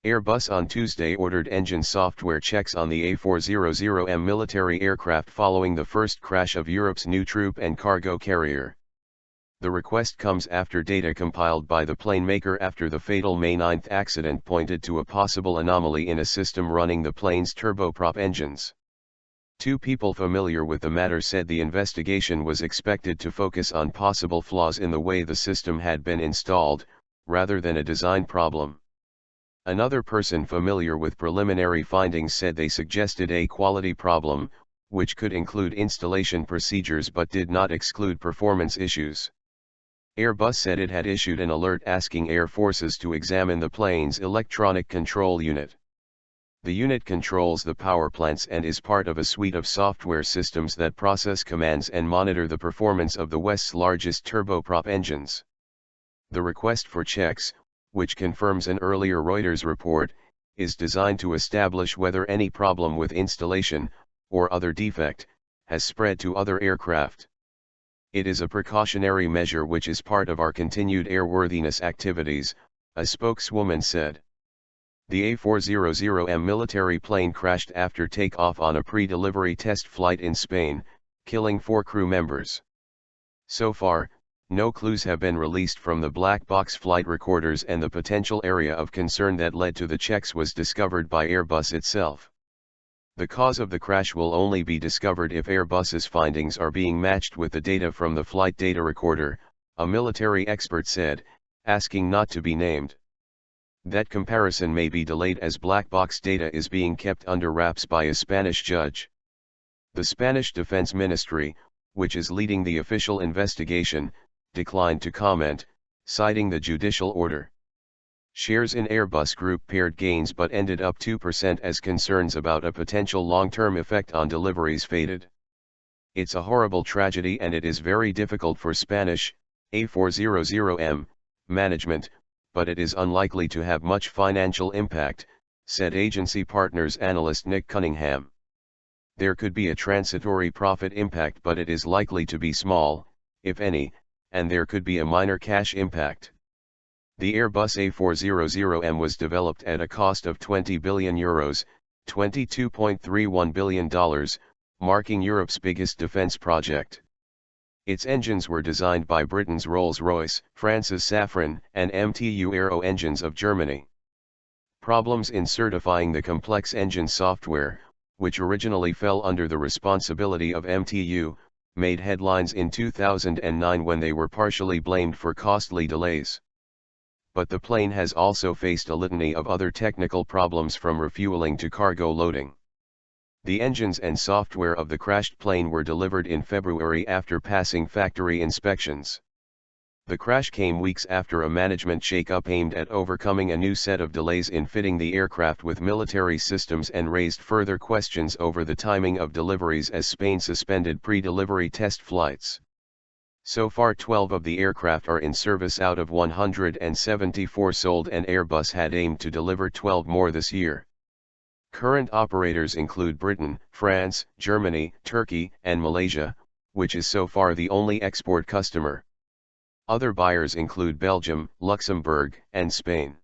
Airbus on Tuesday ordered engine software checks on the A400M military aircraft following the first crash of Europe's new troop and cargo carrier. The request comes after data compiled by the planemaker after the fatal May 9 accident pointed to a possible anomaly in a system running the plane's turboprop engines. Two people familiar with the matter said the investigation was expected to focus on possible flaws in the way the system had been installed, rather than a design problem. Another person familiar with preliminary findings said they suggested a quality problem, which could include installation procedures but did not exclude performance issues. Airbus said it had issued an alert asking air forces to examine the plane's electronic control unit. The unit controls the powerplants and is part of a suite of software systems that process commands and monitor the performance of the West's largest turboprop engines. The request for checks, which confirms an earlier Reuters report, is designed to establish whether any problem with installation, or other defect, has spread to other aircraft. It is a precautionary measure which is part of our continued airworthiness activities, a spokeswoman said. The A400M military plane crashed after takeoff on a pre-delivery test flight in Spain, killing 4 crew members. So far, no clues have been released from the black box flight recorders, and the potential area of concern that led to the checks was discovered by Airbus itself. The cause of the crash will only be discovered if Airbus's findings are being matched with the data from the flight data recorder, a military expert said, asking not to be named. That comparison may be delayed as black box data is being kept under wraps by a Spanish judge. The Spanish Defense Ministry, which is leading the official investigation, declined to comment, citing the judicial order. Shares in Airbus Group pared gains but ended up 2% as concerns about a potential long-term effect on deliveries faded. It's a horrible tragedy and it is very difficult for Spanish A400M management, but it is unlikely to have much financial impact, said agency partners analyst Nick Cunningham. There could be a transitory profit impact, but it is likely to be small, if any, and there could be a minor cash impact. The Airbus A400M was developed at a cost of €20 billion, $22.31 billion, marking Europe's biggest defense project. Its engines were designed by Britain's Rolls-Royce, France's Safran, and MTU Aero Engines of Germany. Problems in certifying the complex engine software, which originally fell under the responsibility of MTU, made headlines in 2009 when they were partially blamed for costly delays. But the plane has also faced a litany of other technical problems from refueling to cargo loading. The engines and software of the crashed plane were delivered in February after passing factory inspections. The crash came weeks after a management shake-up aimed at overcoming a new set of delays in fitting the aircraft with military systems and raised further questions over the timing of deliveries as Spain suspended pre-delivery test flights. So far 12 of the aircraft are in service out of 174 sold, and Airbus had aimed to deliver 12 more this year. Current operators include Britain, France, Germany, Turkey, and Malaysia, which is so far the only export customer. Other buyers include Belgium, Luxembourg, and Spain.